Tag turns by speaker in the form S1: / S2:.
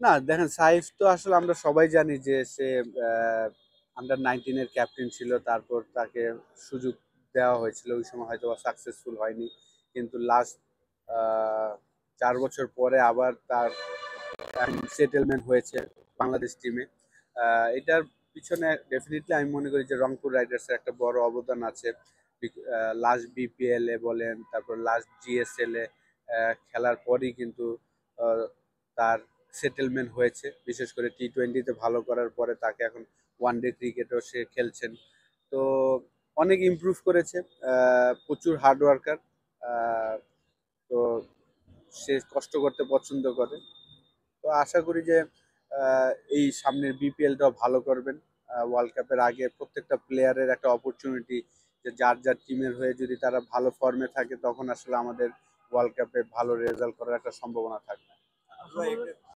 S1: না দেখেন, সাইফ তো আসলে আমরা সবাই জানি যে সে আন্ডার 19-এর ক্যাপ্টেন ছিল। তারপর তাকে সুযোগ দেওয়া হয়েছিল, ওই সময় হয়তো সাকসেসফুল হয়নি। কিন্তু লাস্ট 4 বছর পরে আবার তার সেটেলমেন্ট হয়েছে বাংলাদেশ টিমে। এটার পিছনে ডেফিনেটলি আমি মনে করি যে রংপুর রাইডার্সের একটা বড় অবদান আছে। লাস্ট বিপিএল এ বলেন, তারপর লাস্ট জিএসএল এ খেলার পরই কিন্তু আহ, তার সেটেলমেন্ট হয়েছে। বিশেষ করে টি-20-তে ভালো করার পরে তাকে এখন ওয়ান ডে ক্রিকেটও সে খেলছেন। তো অনেক ইমপ্রুভ করেছে। প্রচুর হার্ড ওয়ার্কার। তো সে কষ্ট করতে পছন্দ করে। তো আশা করি যে এই সামনের বিপিএলটাও ভালো করবেন। ওয়ার্ল্ড কাপের আগে প্রত্যেকটা প্লেয়ারের একটা অপরচুনিটি, যে যার যার টিমের হয়ে যদি তারা ভালো ফর্মে থাকে তখন আসলে আমাদের ওয়ার্ল্ড কাপে ভালো রেজাল্ট করার একটা সম্ভাবনা থাকবে।